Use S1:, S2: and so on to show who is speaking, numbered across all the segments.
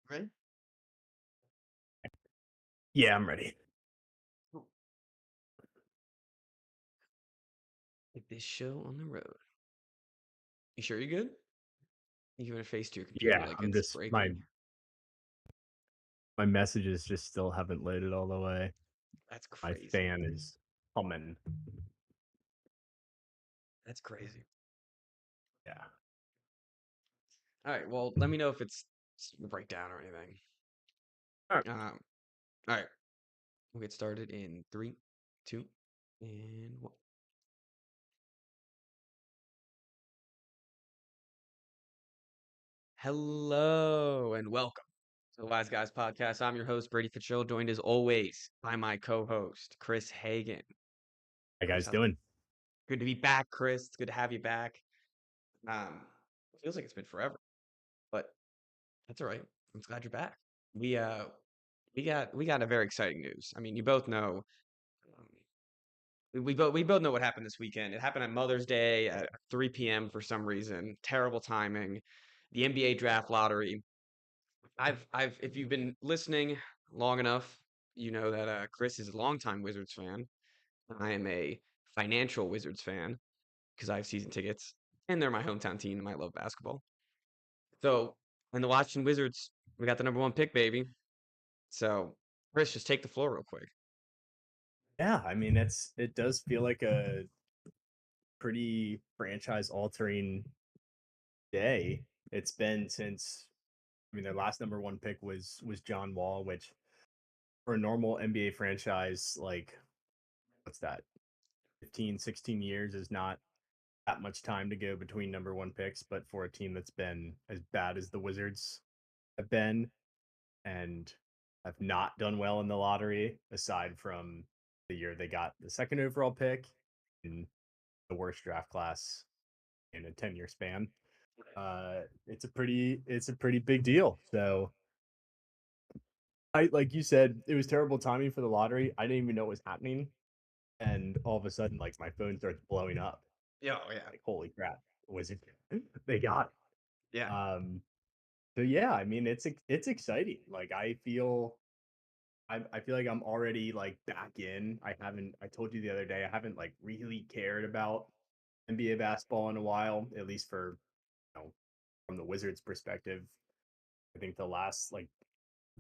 S1: Right?
S2: Yeah, I'm ready.
S1: Cool. Get this show on the road. You sure you're good? You giving a face to your computer
S2: Yeah,
S1: like
S2: I'm
S1: it's
S2: just my
S1: breaking?
S2: my messages just still haven't loaded all the way.
S1: That's
S2: My
S1: crazy.
S2: fan is humming.
S1: That's crazy.
S2: Yeah.
S1: All right. Well, let me know if it's a breakdown or anything.
S2: All right.
S1: All right. We'll get started in three, two, and one. Hello and welcome to the Wise Guys Podcast. I'm your host, Brady Fitzgerald, joined as always by my co-host, Chris Hagan.
S2: How you
S1: Chris,
S2: guys
S1: how's it?
S2: doing?
S1: Good to be back, Chris. It's good to have you back. It feels like it's been forever, but that's all right. I'm glad you're back. We uh we got a very exciting news. I mean, you both know um, we both know what happened this weekend. It happened on Mother's Day at 3 p.m. for some reason. Terrible timing. The NBA draft lottery. I've if you've been listening long enough, you know that Chris is a longtime Wizards fan. I am a financial Wizards fan because I have season tickets and they're my hometown team and I love basketball. So, in the Washington Wizards, we got the number one pick, baby. So, Chris, just take the floor real quick.
S2: Yeah, I mean it does feel like a pretty franchise altering day. It's been since their last number one pick was John Wall, which for a normal NBA franchise, like what's that, 15, 16 years is not that much time to go between number one picks, but for a team that's been as bad as the Wizards have been, and have not done well in the lottery aside from the year they got the second overall pick in the worst draft class in a 10-year span. It's a pretty big deal. So I like you said, it was terrible timing for the lottery. I didn't even know it was happening. And all of a sudden, like my phone starts blowing up.
S1: Yeah, oh, yeah,
S2: Like, holy crap, Wizard they got it.
S1: yeah.
S2: So yeah, I mean it's exciting. Like I feel like I'm already like back in. I told you the other day, I haven't like really cared about NBA basketball in a while, at least for from the Wizards perspective. I think the last like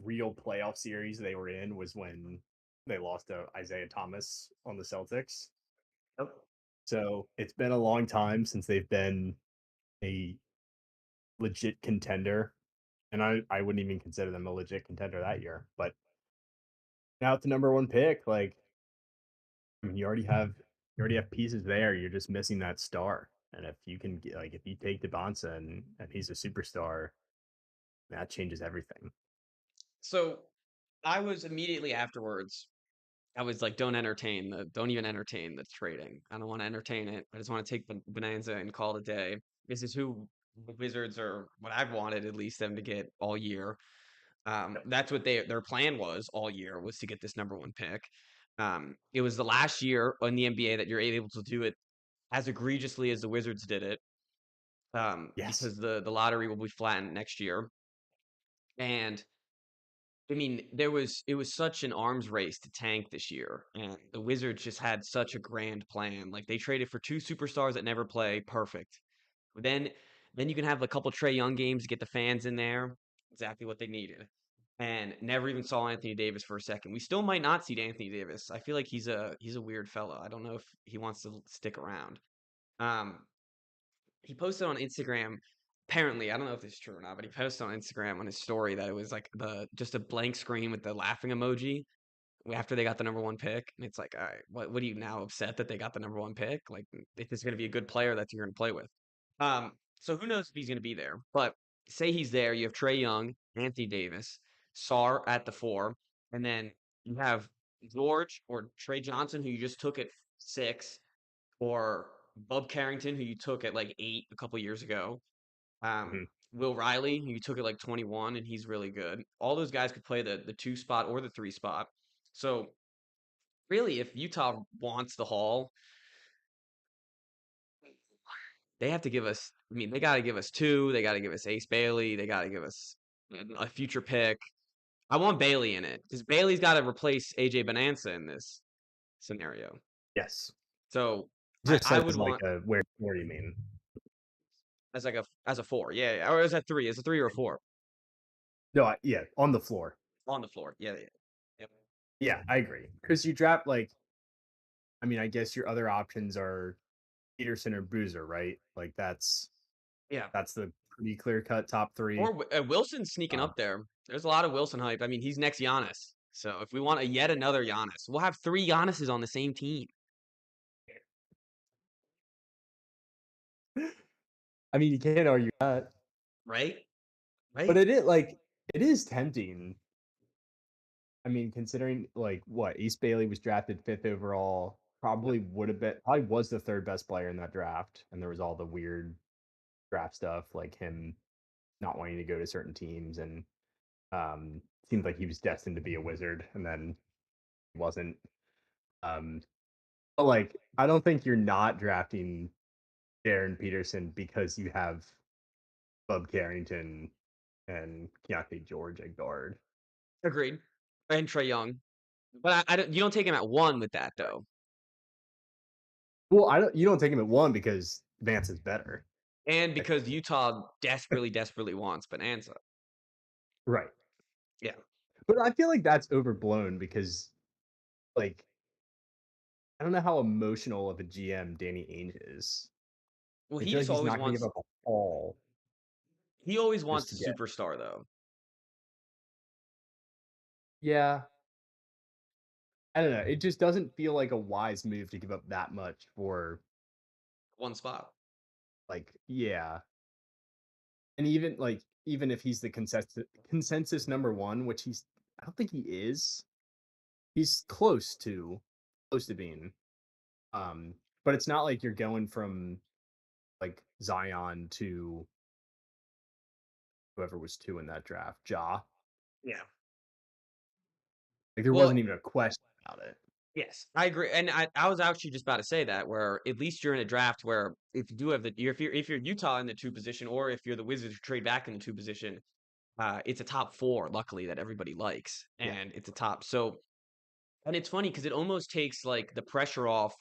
S2: real playoff series they were in was when they lost to Isaiah Thomas on the Celtics.
S1: Yep.
S2: So it's been a long time since they've been a legit contender. And I wouldn't even consider them a legit contender that year. But now it's the number one pick. Like I mean, you already have pieces there. You're just missing that star. And if you can get, like if you take Debonsa and he's a superstar, that changes everything.
S1: So, I was immediately afterwards, I was like, don't even entertain the trading. I don't want to entertain it. I just want to take the bonanza and call it a day. This is who the Wizards are, what I've wanted at least them to get all year. That's what their plan was all year was to get this number one pick. It was the last year in the NBA that you're able to do it as egregiously as the Wizards did it,
S2: Yes.
S1: because the lottery will be flattened next year. And I mean, it was such an arms race to tank this year, and the Wizards just had such a grand plan. Like they traded for two superstars that never play, perfect. Then then you can have a couple Trey Young games to get the fans in there, exactly what they needed. And never even saw Anthony Davis for a second. We still might not see Anthony Davis. I feel like he's a weird fellow. I don't know if he wants to stick around. Um, he posted on Instagram. Apparently, I don't know if this is true or not, but he posted on Instagram on his story that it was like the just a blank screen with the laughing emoji after they got the number one pick. And it's like, all right, what are you now upset that they got the number one pick? Like, if it's going to be a good player that you're going to play with. So who knows if he's going to be there? But say he's there, you have Trey Young, Anthony Davis, Sar at the four, and then you have George or Trey Johnson, who you just took at 6, or Bub Carrington, who you took at like 8 a couple years ago.
S2: Mhm.
S1: Will Riley, who you took at like 21, and he's really good. All those guys could play the 2 spot or the 3 spot. So really, if Utah wants the haul, they have to give us. I mean, they got to give us two. They got to give us Ace Bailey. They got to give us. a future pick. I want Bailey in it because Bailey's got to replace AJ Bonanza in this scenario.
S2: Yes.
S1: So
S2: Just
S1: I
S2: says
S1: would
S2: like
S1: want
S2: a where do you mean?
S1: as like a four, yeah, or is that three? Is a three or a four
S2: No, yeah, on the floor.
S1: on the floor? Yeah, yeah, yep.
S2: Yeah, I agree. Because you draft like, I mean, I guess your other options are Peterson or Boozer, right? Like
S1: Yeah.
S2: that's the pretty clear cut top three.
S1: Or Wilson's sneaking
S2: Uh,
S1: up there. There's a lot of Wilson hype. I mean, he's next Giannis. So if we want a yet another Giannis, we'll have three Giannis's on the same team,
S2: I mean, you can't argue that,
S1: right?
S2: but
S1: Right?
S2: it is tempting. I mean, considering like what Ace Bailey was drafted fifth overall,
S1: Yep.
S2: probably was the third best player in that draft, and there was all the weird draft stuff like him not wanting to go to certain teams and seemed like he was destined to be a wizard and then he wasn't. Um, but like I don't think you're not drafting Darren Peterson because you have Bub Carrington and Keontae George at guard.
S1: Agreed. And Trey Young. But I don't, you don't take him at one with that
S2: Right.
S1: though.
S2: Well, I don't. You don't take him at one because Vance is better.
S1: And
S2: Like,
S1: because Utah desperately, desperately wants Bonanza.
S2: right.
S1: Yeah.
S2: But I feel like that's overblown because, like, I don't know how emotional of a GM Danny Ainge is.
S1: Well,
S2: I
S1: he
S2: feel like
S1: just
S2: he's
S1: always
S2: not going to give
S1: wants
S2: up a haul
S1: he always
S2: just
S1: wants
S2: to
S1: a
S2: get.
S1: superstar though.
S2: Yeah, I don't know. It just doesn't feel like a wise move to give up that much for,
S1: One spot.
S2: like, yeah. And even if he's the consensus number one, which I don't think he is. He's close to being. But it's not like you're going from like Zion to whoever was two in that draft, Ja.
S1: Yeah.
S2: Like there wasn't
S1: Well,
S2: even a question about it.
S1: yes, I agree. And I was actually just about to say that where at least you're in a draft where if you do have if you're Utah in the two position or if you're the Wizards who trade back in the two position, it's a top four, luckily, that everybody likes.
S2: Yeah,
S1: And it's a top. So and it's funny because it almost takes like the pressure off.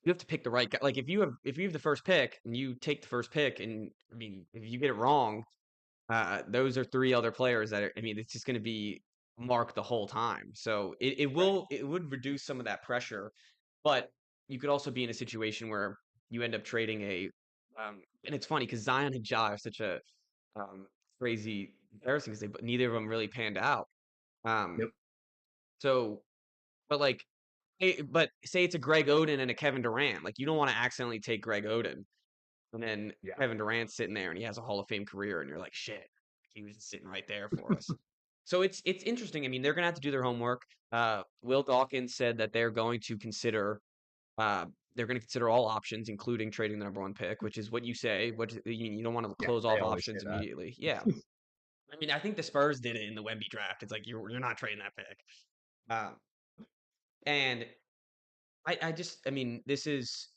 S1: You have to pick the right guy. Like if you have the first pick and you take the first pick and I mean if you get it wrong, those are three other players that are, I mean, it's just going to be Mark the whole time. So
S2: right.
S1: it would reduce some of that pressure, but you could also be in a situation where you end up trading and it's funny because Zion and Ja are such a um, crazy comparison because neither of them really panned out. Um,
S2: Yep.
S1: so, but like, but say it's a Greg Oden and a Kevin Durant, like you don't want to accidentally take Greg Oden and then
S2: Yeah.
S1: Kevin Durant's sitting there and he has a Hall of Fame career, and you're like, shit, he was just sitting right there for us. So it's interesting. I mean, they're gonna have to do their homework. Will Dawkins said that uh, they're going to consider all options, including trading the number one pick, which is what you say. What you don't want to
S2: Yeah.
S1: close
S2: They
S1: off
S2: always say
S1: options
S2: that.
S1: immediately. Yeah, I mean, I think the Spurs did it in the Wemby draft. It's like you're not trading that pick. Um, and I just I mean this is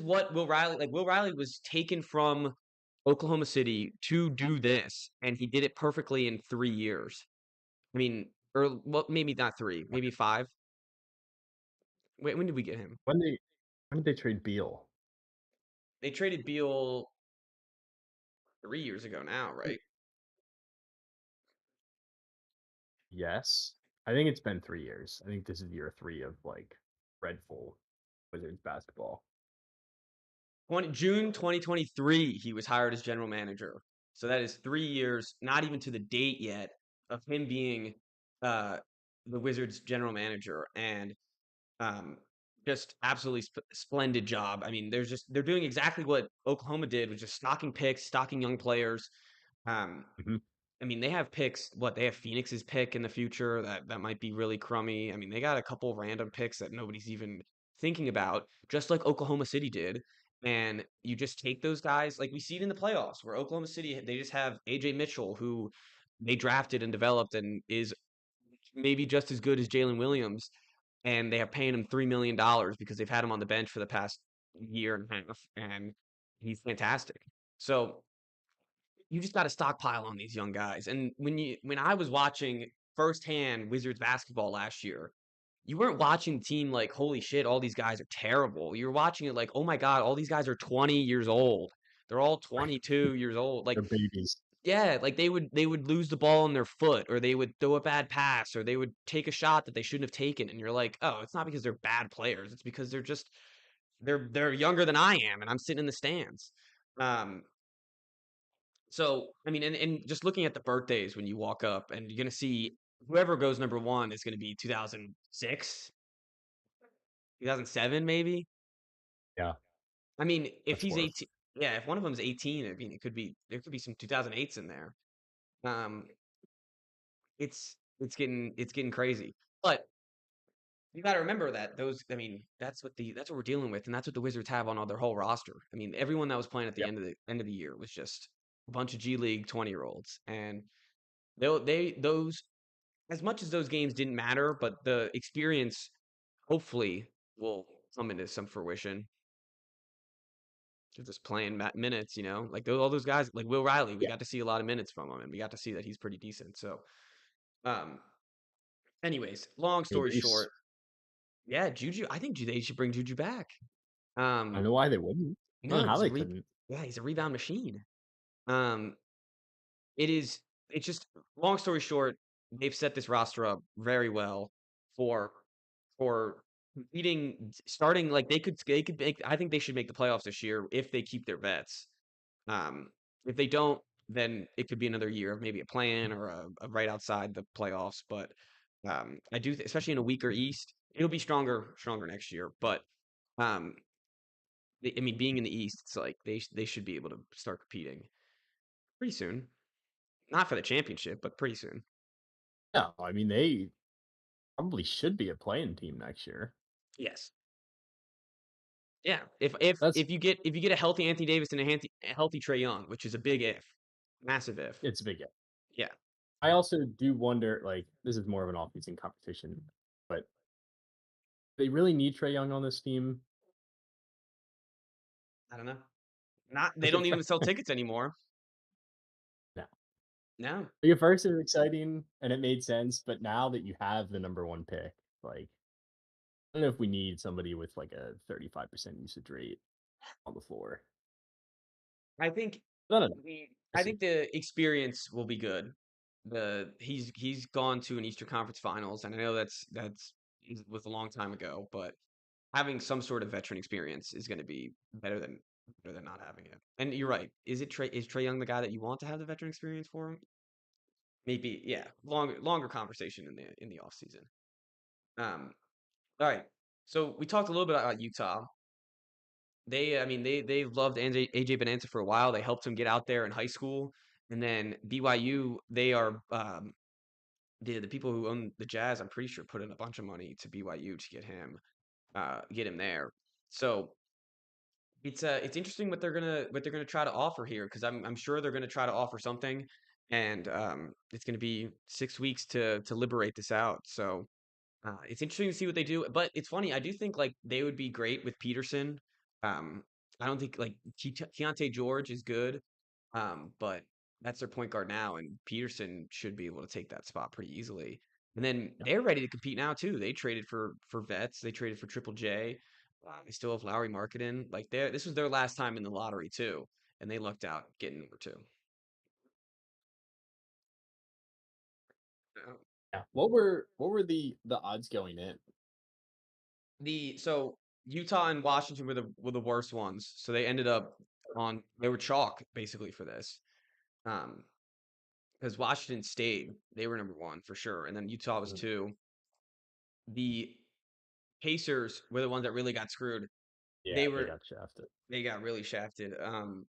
S1: what Will Riley was taken from Oklahoma City to do this, and he did it perfectly in 3 years. I mean, or well, maybe not three, maybe five. Wait, when did we get him?
S2: When they when did they trade Beal?
S1: They traded Beal 3 years ago now, right?
S2: Yes. I think it's been 3 years. I think this is year three of like dreadful Wizards basketball.
S1: June 2023, he was hired as general manager. So that is 3 years, not even to the date yet, of him being uh, the Wizards general manager. And um, just absolutely splendid job. I mean, they're doing exactly what Oklahoma did, which is stocking picks, stocking young players. Um,
S2: Mhm.
S1: I mean, they have picks. What they have Phoenix's pick in the future that might be really crummy. I mean, they got a couple random picks that nobody's even thinking about, just like Oklahoma City did. And you just take those guys, like we see it in the playoffs, where Oklahoma City they just have AJ Mitchell, who they drafted and developed and is maybe just as good as Jalen Williams, and they are paying him $3 million because they've had him on the bench for the past year and a half, and he's fantastic. So you just got to stockpile on these young guys. And when I was watching firsthand Wizards basketball last year, you weren't watching the team like, holy shit, all these guys are terrible. You're watching it like, oh my God, all these guys are 20 years old. They're all
S2: Right.
S1: 22 years old. Like,
S2: They're babies.
S1: yeah, like they would lose the ball on their foot, or they would throw a bad pass, or they would take a shot that they shouldn't have taken. And you're like, oh, it's not because they're bad players. It's because they're younger than I am, and I'm sitting in the stands. Um, so I mean, and just looking at the birthdays when you walk up, and you're gonna see whoever goes number one is gonna be 2006, 2007, maybe.
S2: Yeah,
S1: I mean, if
S2: that's
S1: he's
S2: worth.
S1: 18, yeah, if one of them's 18, I mean, there could be some 2008s in there. Um, it's getting crazy. But you got to remember that those, I mean, that's what we're dealing with, and that's what the Wizards have on all their whole roster. I mean, everyone that was playing at the
S2: Yep.
S1: end of the year was just a bunch of G League 20-year-olds, and they those as much as those games didn't matter, but the experience hopefully will come into some fruition. Just playing minutes, like all those guys, like Will Riley, we
S2: Yeah.
S1: got to see a lot of minutes from him, and we got to see that he's pretty decent. So, um, anyways, long
S2: I mean,
S1: story short, yeah, Juju. I think they should bring Juju back.
S2: I don't
S1: Um,
S2: know why they wouldn't. I don't
S1: no,
S2: know how they couldn't.
S1: yeah, he's a rebound machine. Um, it is. It's just long story short, they've set this roster up very well for for competing, starting like they could make. I think they should make the playoffs this year if they keep their vets. Um, if they don't, then it could be another year of maybe a plan or a right outside the playoffs. But I do, especially in a weaker East, it'll be stronger next year. But um, I mean, being in the East, it's like they should be able to start competing pretty soon. Not for the championship, but pretty soon.
S2: Yeah, I mean, they probably should be a playing team next year.
S1: Yes. Yeah. If
S2: That's
S1: you get a healthy Anthony Davis and a healthy Trey Young, which is a big if, massive if.
S2: it's a big if.
S1: Yeah.
S2: I also do wonder, like, this is more of an off-season competition, but they really need Trey Young on this team.
S1: I don't know. Not they don't even sell tickets anymore.
S2: No.
S1: No.
S2: Like, at first it was exciting and it made sense, but now that you have the number one pick, like, I don't know if we need somebody with like a 35% usage rate on the floor.
S1: I think
S2: I don't know.
S1: the
S2: We'll
S1: I
S2: see.
S1: think the experience will be good. He's gone to an Eastern Conference Finals, and I know was a long time ago, but having some sort of veteran experience is going to be better than not having it. And you're right. Is Trey Young the guy that you want to have the veteran experience for him? Maybe, yeah. Longer conversation in the off season. Um, all right. So we talked a little bit about Utah. I mean, they loved AJ Bonanza for a while. They helped him get out there in high school, and then BYU. They are the people who own the Jazz. I'm pretty sure put in a bunch of money to BYU to get him there. So it's interesting what they're gonna try to offer here, because I'm sure they're gonna try to offer something, and it's gonna be 6 weeks to liberate this out. So it's interesting to see what they do, but it's funny. I do think like they would be great with Peterson. Um, I don't think like Keontae George is good, but that's their point guard now, and Peterson should be able to take that spot pretty easily. And then
S2: Yeah.
S1: they're ready to compete now too. They traded for vets. They traded for Triple J. They still have Lowry Marketing. Like this was their last time in the lottery too, and they lucked out getting number two. Uh,
S2: Yeah. What were the odds going in?
S1: so Utah and Washington were the worst ones. So they ended up they were chalk basically for this. Um, because Washington State, they were number one for sure, and then Utah was
S2: Mm.
S1: two. The Pacers were the ones that really got screwed.
S2: Yeah,
S1: They
S2: they
S1: were
S2: got shafted.
S1: they got really shafted.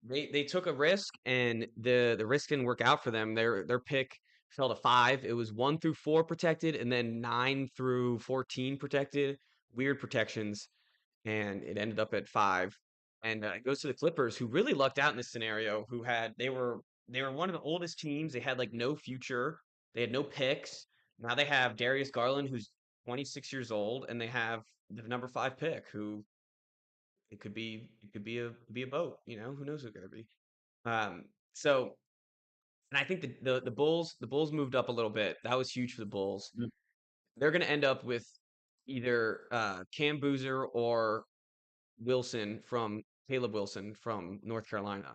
S1: They took a risk, and the risk didn't work out for them. Their pick fell to five. It was 1 through 4 protected, and then 9 through 14 protected. Weird protections, and it ended up at five. And it goes to the Clippers, who really lucked out in this scenario. They were one of the oldest teams. They had like no future. They had no picks. Now they have Darius Garland, who's 26 years old, and they have the number five pick, who it could be a boat. Who knows who it's gonna be. So And I think the Bulls moved up a little bit. That was huge for the Bulls.
S2: Mm.
S1: They're going to end up with either Cam Boozer or Wilson from Caleb Wilson from North Carolina.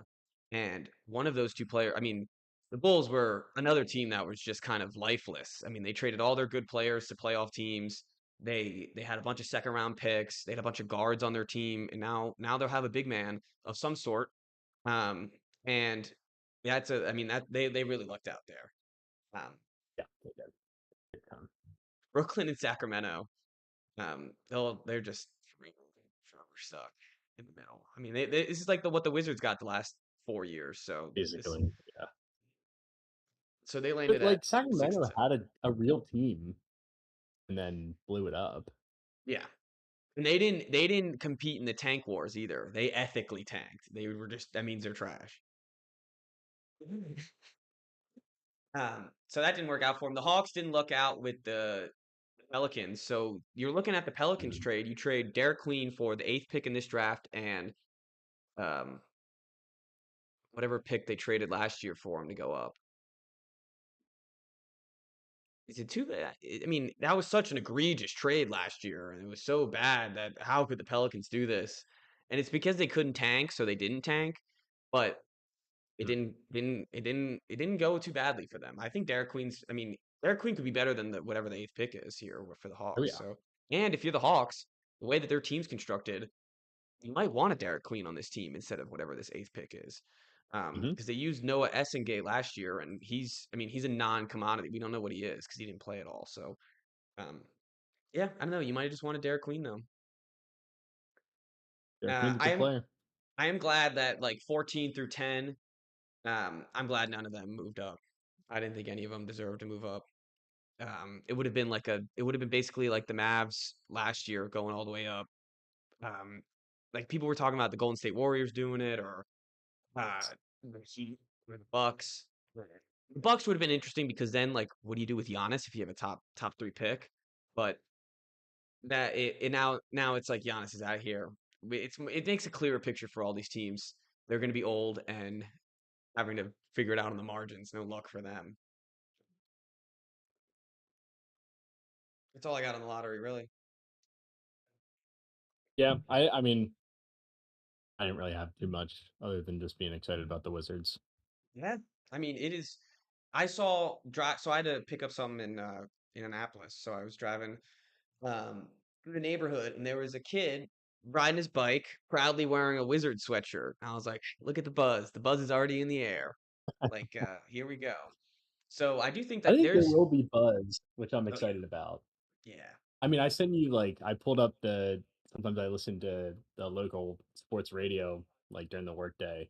S1: And one of those two players, I mean, the Bulls were another team that was just kind of lifeless. I mean, they traded all their good players to playoff teams. They had a bunch of second round picks. They had a bunch of guards on their team, and now they'll have a big man of some sort. Um, and that's a, I mean, that they really lucked out there. Um,
S2: Yeah, they did. Big time.
S1: Brooklyn and Sacramento, they're just forever stuck in the middle. I mean, this is like what the Wizards got the last 4 years.
S2: Basically, yeah.
S1: So they
S2: But
S1: landed at
S2: like
S1: 6 and
S2: Sacramento
S1: 7.
S2: had a real team and then blew it up.
S1: Yeah, and they didn't compete in the tank wars either. They ethically tanked. They were just that means they're trash. So that didn't work out for them. The Hawks didn't look out with the Pelicans. So you're looking at the Pelicans
S2: Mhm.
S1: trade. You trade Derek Queen for the eighth pick in this draft and um, whatever pick they traded last year for him to go up. Is it too bad? I mean, that was such an egregious trade last year, and it was so bad that how could the Pelicans do this? And it's because they couldn't tank, so they didn't tank. But
S2: Mm.
S1: it didn't go too badly for them. I think Derek Queen's. I mean, Derek Queen could be better than whatever the eighth pick is here for the
S2: Oh
S1: Hawks.
S2: yeah.
S1: So, and if you're the Hawks, the way that their team's constructed, you might want a Derek Queen on this team instead of whatever this eighth pick is.
S2: Hmm.
S1: Because they used Noah Essengate last year, and I mean, he's a non-commodity. We don't know what he is because he didn't play at all. So, um, yeah, I don't know. You might have just wanted Derek Queen though.
S2: Derek
S1: Uh,
S2: Queen's a
S1: I
S2: good
S1: am
S2: player.
S1: I am glad that like 14 through 10, I'm glad none of them moved up. I didn't think any of them deserved to move up. It would have been basically like the Mavs last year going all the way up. Um, like people were talking about the Golden State Warriors doing it, or uh, the Heat or the Bucks. The Bucks would have been interesting because then, like, what do you do with Giannis if you have a top three pick? But now it's like Giannis is out of here. It makes a clearer picture for all these teams. They're going to be old and having to figure it out on the margins. No luck for them. That's all I got on the lottery, really.
S2: Yeah, I mean, I didn't really have too much other than just being excited about the Wizards.
S1: Yeah, I mean it is. I saw drive, so I had to pick up something in Annapolis. So I was driving through the neighborhood, and there was a kid riding his bike, proudly wearing a Wizard sweatshirt. And I was like, "Look at the buzz! The buzz is already in the air. Like, here we go." So I do think
S2: I
S1: that
S2: think there
S1: there's.
S2: will be buzz, which I'm
S1: Oh yeah,
S2: excited about.
S1: yeah,
S2: I mean, I sent you like I pulled up the sometimes I listen to the local sports radio like during the workday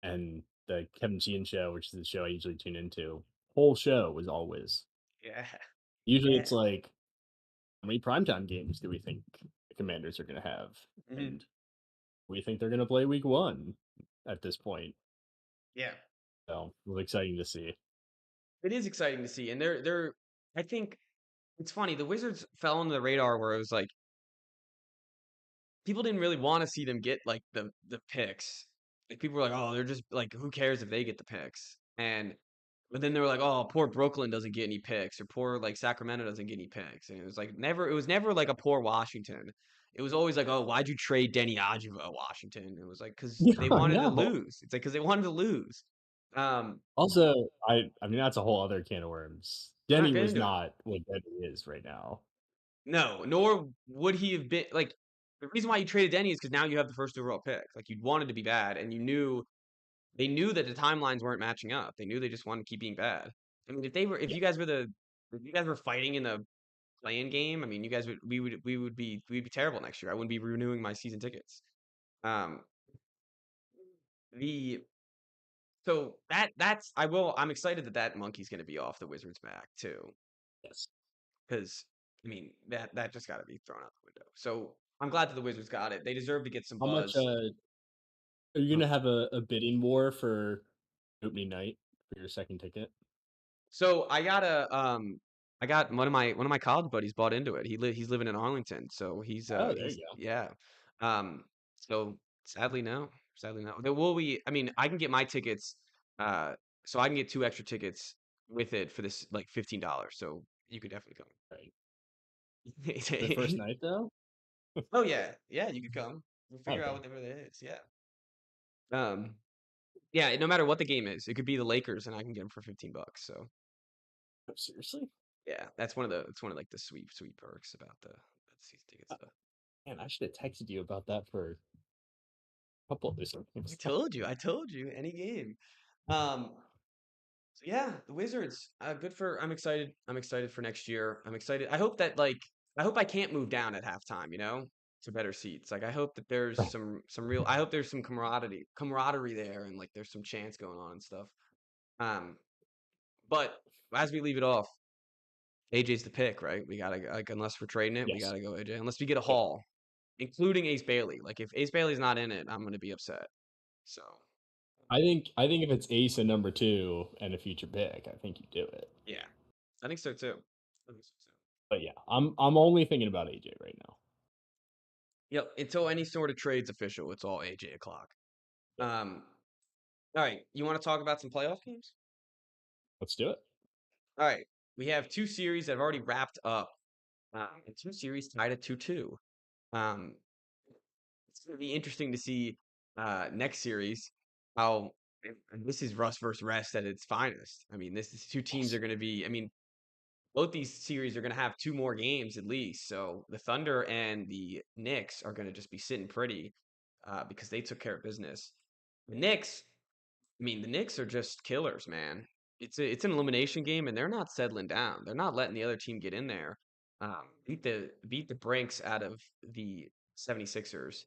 S2: and the Kevin Sheehan show, which is the show I usually tune into. Whole show was always.
S1: yeah,
S2: Usually
S1: yeah.
S2: it's like how many primetime games do we think the Commanders are going to have?
S1: Mhm.
S2: And we think they're going to play week 1 at this point.
S1: Yeah.
S2: So, it was exciting to see.
S1: It is exciting to see, and they're. I think it's funny. The Wizards fell on the radar where it was like people didn't really want to see them get like the picks. Like people were like, "Oh, they're just like, who cares if they get the picks?" And but then they were like, "Oh, poor Brooklyn doesn't get any picks, or poor like Sacramento doesn't get any picks." And it was like never. It was never like a poor Washington. It was always like, "Oh, why'd you trade Denny Adjua, Washington?" It was like because
S2: Yeah,
S1: they
S2: I
S1: wanted to
S2: know.
S1: lose. It's like because they wanted to lose. Um,
S2: Also, I mean that's a whole other can of worms.
S1: we're not
S2: Denny
S1: getting
S2: was
S1: into it.
S2: not what Denny is right now.
S1: No, nor would he have been like the reason why you traded Denny is because now you have the first overall pick. Like you wanted to be bad, and you knew they knew that the timelines weren't matching up. They knew they just wanted to keep being bad. I mean, if
S2: Yeah.
S1: if you guys were fighting in the playing game, I mean, you guys would, we'd be terrible next year. I wouldn't be renewing my season tickets. Um, the so I'm excited that monkey's going to be off the Wizards' back too,
S2: Yes.
S1: because I mean that just got to be thrown out the window. So I'm glad that the Wizards got it. They deserve to get some
S2: How much
S1: buzz.
S2: are you gonna have a bidding war for opening night for your second ticket?
S1: So I got one of my college buddies bought into it. He's living in Arlington, so
S2: Oh, there you
S1: he's
S2: go.
S1: yeah. So sadly no. Sadly no. There will be I mean, I can get my tickets so I can get 2 extra tickets with it for this like $15. So you could definitely
S2: Right. The first
S1: come.
S2: night though?
S1: Oh yeah, yeah, you could come. We'll figure out
S2: Okay.
S1: whatever it is. Yeah. Um. Yeah. No matter what the game is, it could be the Lakers, and I can get them for $15. So
S2: Oh, seriously?
S1: yeah, that's one of the it's one of like the sweet perks about the season ticket
S2: Uh,
S1: stuff.
S2: Man, I should have texted you about that for a couple of these
S1: I
S2: games.
S1: told you. I told you. Any game. Um. So yeah, the Wizards. Good for. I'm excited. I'm excited for next year. I'm excited. I hope that like. I hope I can't move down at halftime. To better seats. Like I hope that there's some real. I hope there's some camaraderie there, and like there's some chance going on and stuff. Um. But as we leave it off, AJ's the pick, right? We gotta like unless we're trading it, we
S2: Yes.
S1: gotta go AJ. Unless we get a
S2: Yep.
S1: haul, including Ace Bailey. Like if Ace Bailey's not in it, I'm gonna be upset. So
S2: I think if it's Ace and number two and a future pick, I think you do it.
S1: yeah, I think so too. I think so too.
S2: But yeah, I'm only thinking about AJ right now.
S1: Yep. Until any sort of trade's official, it's all AJ o'clock.
S2: Yep.
S1: All right. You want to talk about some playoff games?
S2: Let's do it.
S1: All right. We have two series that have already wrapped up, and two series tied at 2-2. Um, it's going to be interesting to see next series how and this is Russ versus Rest at its finest. I mean, this is two teams
S2: Yes.
S1: are going to be. I mean, both these series are going to have two more games at least. So the Thunder and the Knicks are going to just be sitting pretty because they took care of business. The Knicks, I mean, the Knicks are just killers, man. It's an elimination game, and they're not settling down. They're not letting the other team get in there. Beat the brinks out of the 76ers.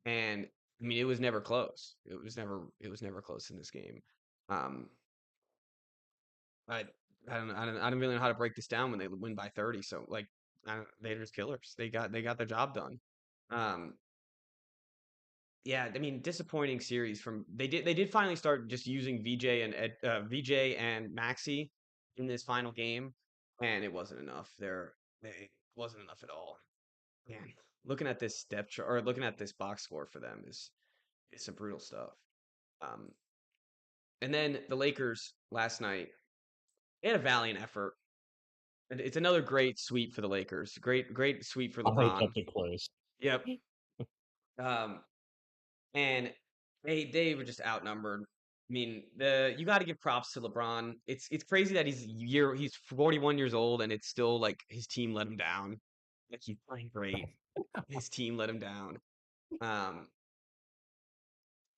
S1: And I mean, it was never close. It was never close in this game. Um, I I don't really know how to break this down when they win by 30. So like, they're just killers. They got their job done. Um, yeah, I mean, disappointing series from they did finally start just using VJ and Maxi in this final game, and it wasn't enough. They wasn't enough at all. Man, looking at this depth chart or looking at this box score for them is some brutal stuff. Um, and then the Lakers last night, they had a valiant effort. And it's another great sweep for the Lakers. Great sweep for
S2: They
S1: LeBron.
S2: kept it close.
S1: Yep. Um, and they were just outnumbered. I mean, the you got to give props to LeBron. It's crazy that he's 41 years old and it's still like his team let him down. Like he's playing great. His team let him down. Um,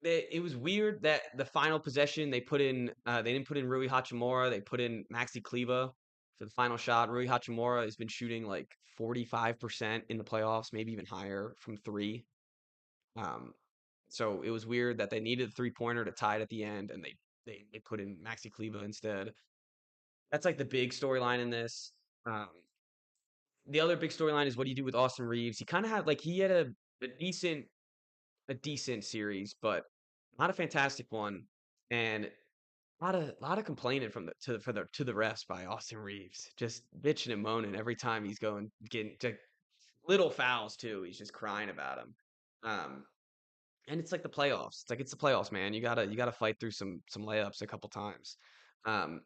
S1: it was weird that the final possession they didn't put in Rui Hachimura, they put in Maxi Kleba for the final shot. Rui Hachimura has been shooting like 45% in the playoffs, maybe even higher from three. Um, so it was weird that they needed a three-pointer to tie it at the end, and they put in Maxi Kleba instead. That's like the big storyline in this. Um, the other big storyline is what do you do with Austin Reeves? He kind of had like he had a decent a decent series, but not a fantastic one, and a lot of complaining from the refs by Austin Reeves, just bitching and moaning every time he's going getting to little fouls too. He's just crying about them. Um, and it's like the playoffs. It's the playoffs, man. You gotta fight through some layups a couple times. Um,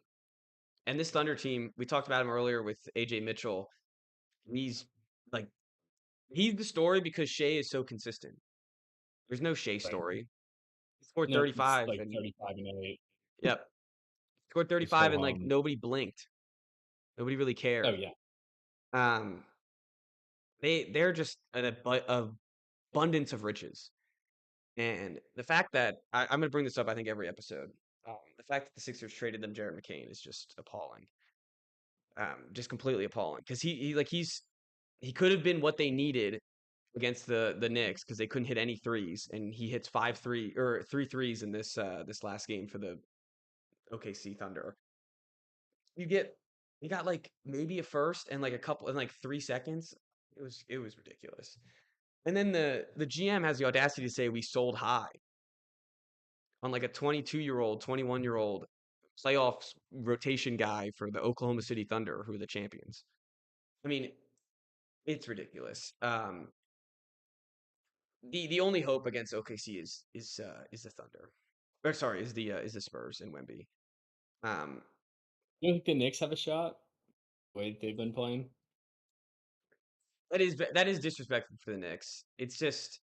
S1: and this Thunder team, we talked about him earlier with AJ Mitchell. He's like he's the story because Shea is so consistent. There's no Shea
S2: Right.
S1: story. He scored
S2: No, it's
S1: 35
S2: like
S1: and
S2: 35-8.
S1: yep, scored
S2: They
S1: 35
S2: still
S1: and like nobody blinked. Nobody really
S2: oh
S1: cared.
S2: yeah.
S1: Um, they're just abundance of riches. And the fact that I'm going to bring this up, I think every episode. The fact that the Sixers traded them Jared McCain is just appalling. Just completely appalling because he could have been what they needed against the Knicks because they couldn't hit any threes, and he hits 3 threes in this last game for the OKC Thunder. You get you got like maybe a first and like a couple in like 3 seconds. It was ridiculous. And then the GM has the audacity to say we sold high on like a 22-year-old, 21-year-old playoffs rotation guy for the Oklahoma City Thunder, who are the champions. I mean, it's ridiculous. The only hope against OKC is the Thunder. Or sorry, is the Spurs and Wemby. Um,
S2: You think the Knicks have a shot? The way they've been playing?
S1: that is disrespectful for the Knicks. It's just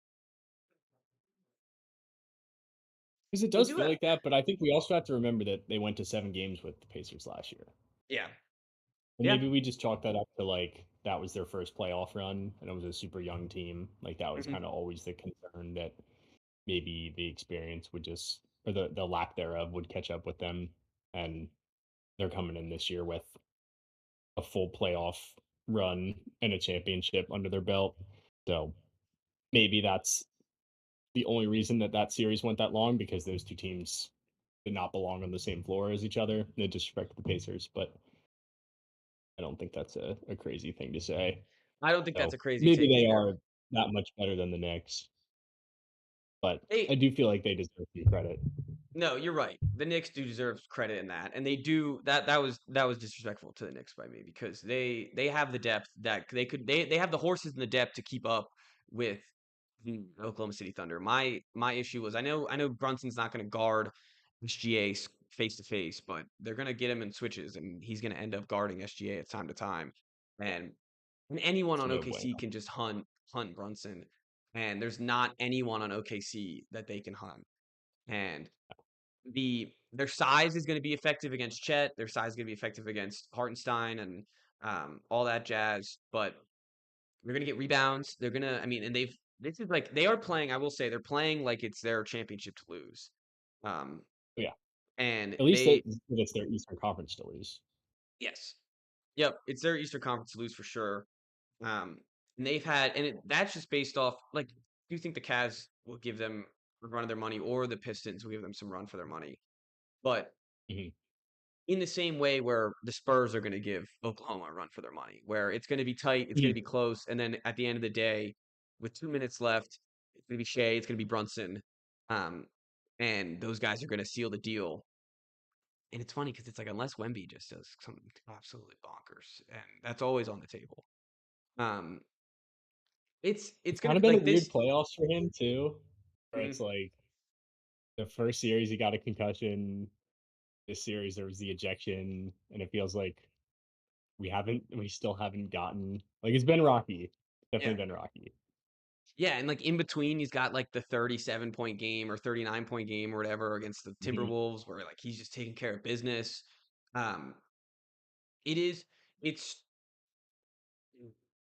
S2: 'Cause it
S1: they
S2: does
S1: do
S2: feel
S1: have
S2: like that, but I think we also have to remember that they went to 7 games with the Pacers last year.
S1: yeah.
S2: And
S1: Yeah.
S2: maybe we just chalk that up to, like, that was their first playoff run, and it was a super young team. Like, that was
S1: Mhm.
S2: kinda always the concern that maybe the experience would just or the lack thereof would catch up with them, and they're coming in this year with a full playoff run and a championship under their belt. So, maybe that's the only reason that that series went that long because those 2 teams did not belong on the same floor as each other. No disrespect to the Pacers, but I don't think that's a crazy thing to say.
S1: I don't think that's
S2: So,
S1: a crazy
S2: maybe
S1: take
S2: they
S1: either.
S2: are that much better than the Knicks, but I
S1: They
S2: do feel like they deserve due credit.
S1: No, you're right. The Knicks do deserve credit in that, and they do that was disrespectful to the Knicks by me because they have the depth that they have the horses and the depth to keep up with the Oklahoma City Thunder. My issue was I know Brunson's not going to guard SGA face to face, but they're going to get him in switches, and he's going to end up guarding SGA at time to time, and and anyone
S2: It's
S1: on
S2: no bueno.
S1: OKC can just hunt Brunson, and there's not anyone on OKC that they can hunt. And their size is going to be effective against Chet. Their size is going to be effective against Hartenstein and all that jazz. But they're going to get rebounds. They're going to, I mean, and they've this is like they are playing. I will say they're playing like it's their championship to lose. Um,
S2: But yeah,
S1: and
S2: at least
S1: they
S2: it's their Eastern Conference to lose.
S1: yes, yep, it's their Eastern Conference to lose for sure. Um, and they've had, and that's just based off like, do you think the Cavs will give them a run of their money, or the Pistons will give them some run for their money? But
S2: Mhm.
S1: in the same way where the Spurs are going to give Oklahoma a run for their money, where it's going to be tight, it's going to
S2: Mhm.
S1: be close, and then at the end of the day, with 2 minutes left, it's going to be Shea, it's going to be Brunson, um, and those guys are going to seal the deal. And it's funny because it's like unless Wemby just does something absolutely bonkers, and that's always on the table. Um,
S2: It's
S1: it's gonna
S2: kinda
S1: be
S2: been a
S1: like
S2: weird
S1: this.
S2: playoffs for him too, where it's
S1: Mhm.
S2: like the first series he got a concussion, this series there was the ejection, and it feels like we still haven't gotten like, it's been rocky.
S1: Yeah,
S2: Definitely been rocky.
S1: yeah, and like in between, he's got like the 37-point game or 39-point game or whatever against the
S2: Mhm.
S1: Timberwolves, where like he's just taking care of business. Um, it is, it's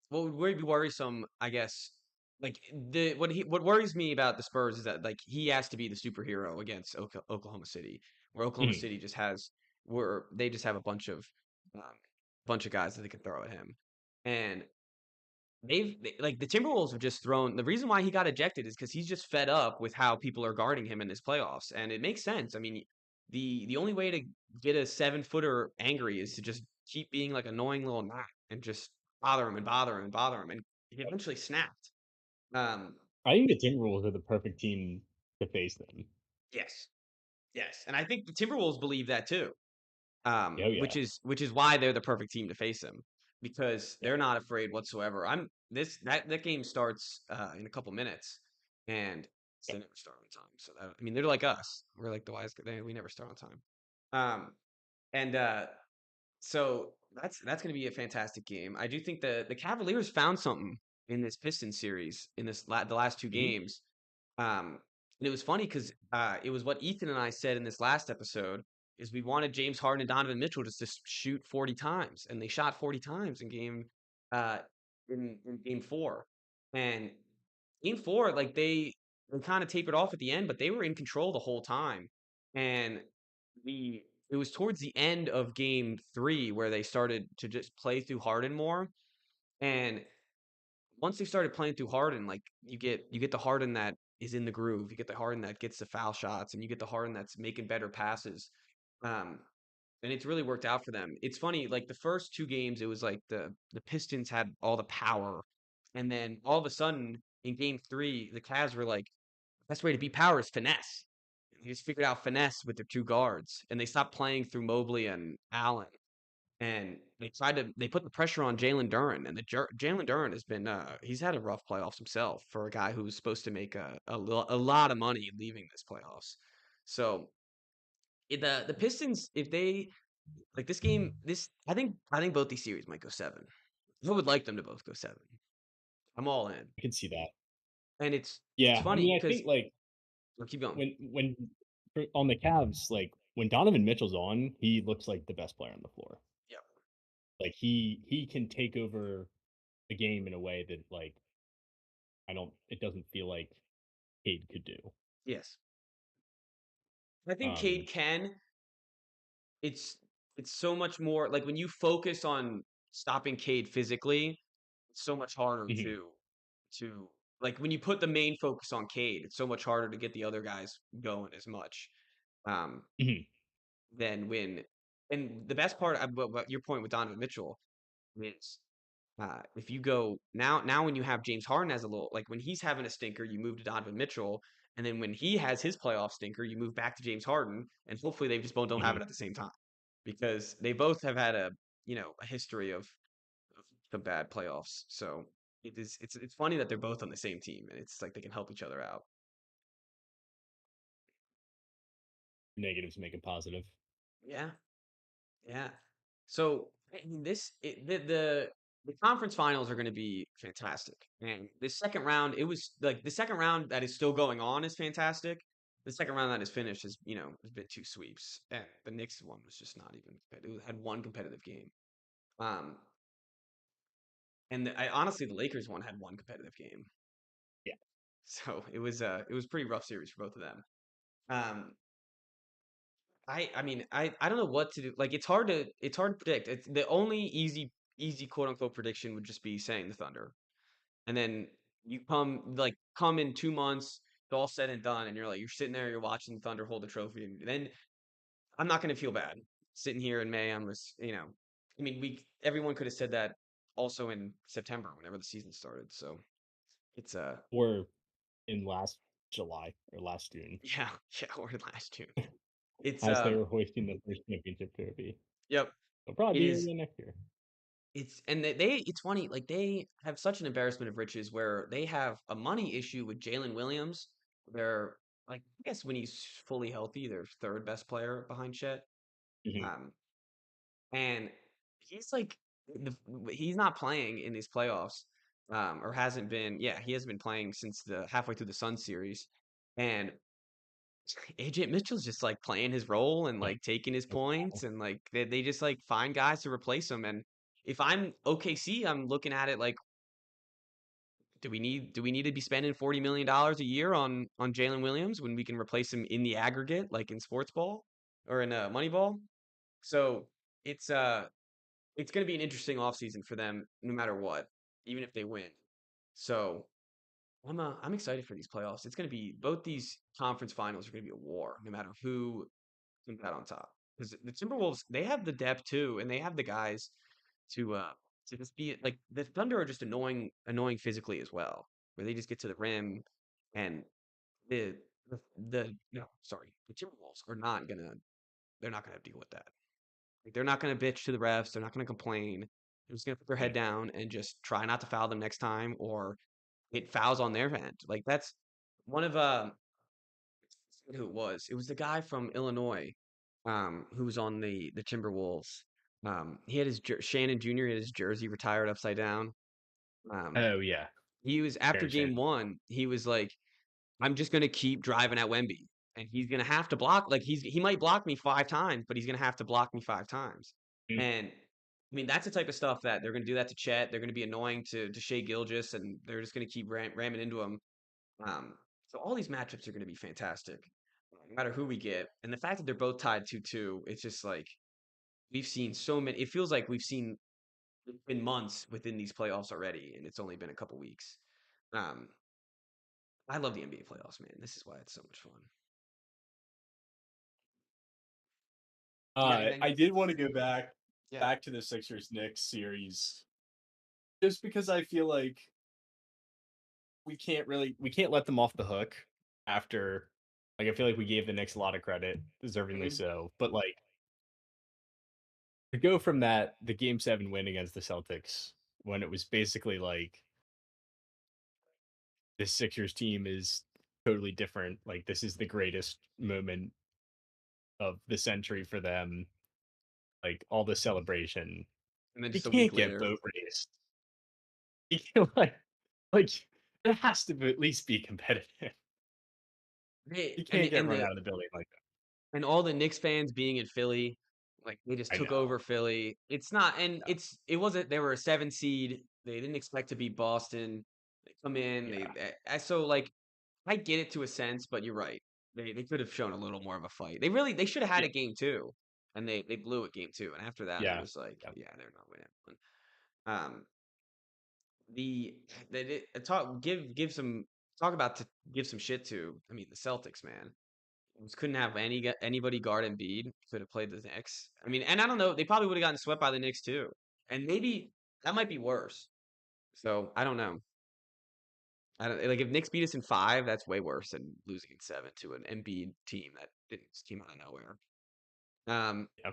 S1: what would be worrisome, I guess. Like what worries me about the Spurs is that like he has to be the superhero against Oklahoma City, where Oklahoma
S2: Mhm.
S1: City just has where they just have um, bunch of guys that they can throw at him, and like the Timberwolves have just thrown the reason why he got ejected is because he's just fed up with how people are guarding him in this playoffs, and it makes sense. I mean, the only way to get a 7-footer angry is to just keep being like annoying little gnat and just bother him and bother him and bother him, and he eventually snapped. Um,
S2: I think the Timberwolves are the perfect team to face them.
S1: yes, yes, and I think the Timberwolves believe that too.
S2: Oh, yeah.
S1: Which is why they're the perfect team to face him because
S2: Yeah.
S1: they're not afraid whatsoever. I'm this that game starts in a couple minutes, and
S2: Yeah.
S1: they never start on time. So that, I mean, they're like us. We're like the wise. We never start on time. Um, and so that's going to be a fantastic game. I do think the Cavaliers found something in this Pistons series in the last two
S2: Mhm.
S1: games. And it was funny because it was what Ethan and I said in this last episode is we wanted James Harden and Donovan Mitchell just to shoot 40 times, and they shot 40 times uh in game four. And game four, like they kind of tapered off at the end, but they were in control the whole time. And the it was towards the end of game three where they started to just play through Harden more. And once they started playing through Harden, like you get the Harden that is in the groove, you get the Harden that gets the foul shots, and you get the Harden that's making better passes. Um, and it's really worked out for them. It's funny, like the first two games, it was like the Pistons had all the power, and then all of a sudden in game three, the Cavs were like, best way to beat power is finesse. They just figured out finesse with their two guards, and they stopped playing through Mobley and Allen, and they put the pressure on Jalen Duren, and Jalen Duren has been he's had a rough playoffs himself for a guy who was supposed to make a lot of money leaving this playoffs. So The Pistons, if they like this game, this I think both these series might go 7. I would like them to both go 7. I'm all in.
S2: I can see that.
S1: And it's
S2: Yeah, I
S1: funny
S2: mean, I
S1: because
S2: think like
S1: keep going.
S2: when on the Cavs, like when Donovan Mitchell's on, he looks like the best player on the floor.
S1: Yeah.
S2: Like he can take over the game in a way that like I don't it doesn't feel like Cade could do.
S1: Yes. I think
S2: Um
S1: Cade can. It's it's so much more like when you focus on stopping Cade physically, it's so much harder
S2: mhm,
S1: to like when you put the main focus on Cade, it's so much harder to get the other guys going as much. Um,
S2: mhm,
S1: than when and the best part what your point with Donovan Mitchell is if you go now when you have James Harden as a little like when he's having a stinker, you move to Donovan Mitchell, and then when he has his playoff stinker, you move back to James Harden, and hopefully they just both don't have
S2: mhm.
S1: it at the same time because they both have had a history of some bad playoffs. So it's funny that they're both on the same team and it's like they can help each other out.
S2: Negatives make it positive.
S1: Yeah, yeah. So I mean, the conference finals are going to be fantastic, and this second round, it was like the second round that is still going on is fantastic. The second round that is finished is has been two sweeps, and the Knicks one was just not even. It had one competitive game, um, and I honestly the Lakers one had one competitive game,
S2: Yeah.
S1: so it was pretty rough series for both of them. Um, I mean I don't know what to do. Like it's hard to predict. It's the only easy quote unquote prediction would just be saying the Thunder. And then you come in 2 months, it's all said and done, and you're sitting there, you're watching the Thunder hold the trophy, and then I'm not gonna feel bad. Sitting here in May, I mean we everyone could have said that also in September, whenever the season started. So it's
S2: Or in last July or last June
S1: yeah, yeah, or last June. It's
S2: as they were hoisting the first championship trophy.
S1: yep.
S2: They'll probably
S1: It
S2: be here
S1: is
S2: again next year.
S1: It's and it's funny, like they have such an embarrassment of riches where they have a money issue with Jalen Williams. They're like, I guess when he's fully healthy, they're third best player behind Chet.
S2: Mhm.
S1: Um, and he's like, he's not playing in these playoffs, or hasn't been. Yeah, he hasn't been playing since the halfway through the Sun series. And AJ Mitchell's just like playing his role and
S2: Yeah,
S1: like taking his
S2: that's
S1: points
S2: wild.
S1: and like they just like find guys to replace him. And if I'm OKC, I'm looking at it like, do we need to be spending $40 million a year on Jalen Williams when we can replace him in the aggregate, like in sports ball or in Moneyball? So it's uh it's gonna be an interesting offseason for them no matter what, even if they win. So I'm excited for these playoffs. It's gonna be both these conference finals are gonna be a war, no matter who comes out on top. Because the Timberwolves, they have the depth too, and they have the guys to uh to just be like the Thunder are just annoying physically as well, where they just get to the rim and the the no, sorry, the Timberwolves are not gonna they're not gonna deal with that. Like they're not gonna bitch to the refs, they're not gonna complain. They're just gonna put their
S2: Yeah.
S1: head down and just try not to foul them next time or get fouls on their end. Like that's one of who it was. It was the guy from Illinois, who was on the Timberwolves. He had Shannon Jr. had his jersey retired upside down. Um,
S2: Oh yeah.
S1: he was after
S2: Terrence
S1: game
S2: Shannon.
S1: one. He was like, "I'm just gonna keep driving at Wemby, and he's gonna have to block. Like he might block me 5 times, but he's gonna have to block me 5 times."
S2: Mm,
S1: And I mean, that's the type of stuff that they're gonna do that to Chet. They're gonna be annoying to Shea Gilgeous, and they're just gonna keep ramming into him. So all these matchups are going to be fantastic, no matter who we get. And the fact that they're both tied 2-2, it's just like we've seen so many. It feels like we've seen in months within these playoffs already, and it's only been a couple weeks. Um, I love the NBA playoffs, man. This is why it's so much fun. You got anything?
S2: I did want to go
S1: Yeah.
S2: back to the Sixers Knicks series just because I feel like we can't let them off the hook after like I feel like we gave the Knicks a lot of credit, deservingly
S1: Hmm.
S2: so. But like to go from that the game 7 win against the Celtics when it was basically like this Sixers team is totally different. Like this is the greatest moment of the century for them, like all the celebration.
S1: And then
S2: You
S1: just a week
S2: can't get
S1: later,
S2: boat raced. You can't, like it has to at least be competitive.
S1: they
S2: You can't get
S1: and
S2: run
S1: the
S2: out of the building like that.
S1: and all the Knicks fans being in Philly, like they just
S2: I
S1: took
S2: know.
S1: over Philly. It's not, and
S2: Yeah.
S1: it wasn't. They were a 7 seed. They didn't expect to beat Boston. They come in.
S2: Yeah.
S1: So like I get it to a sense, but you're right. They could have shown a little more of a fight. They should have had
S2: Yeah.
S1: a game two, and they blew it game two. And after that, it
S2: Yeah.
S1: was like,
S2: Yeah.
S1: yeah, they're not winning one. Um, they did talk give some talk about to give some shit to. I mean, the Celtics, man. Just couldn't have anybody guard Embiid. Could have played the Knicks. I mean, and I don't know. They probably would have gotten swept by the Knicks too, and maybe that might be worse. So I don't know. I don't like if Knicks beat us in five. That's way worse than losing in seven to an Embiid team that didn't just came out of nowhere. Um,
S2: Yeah.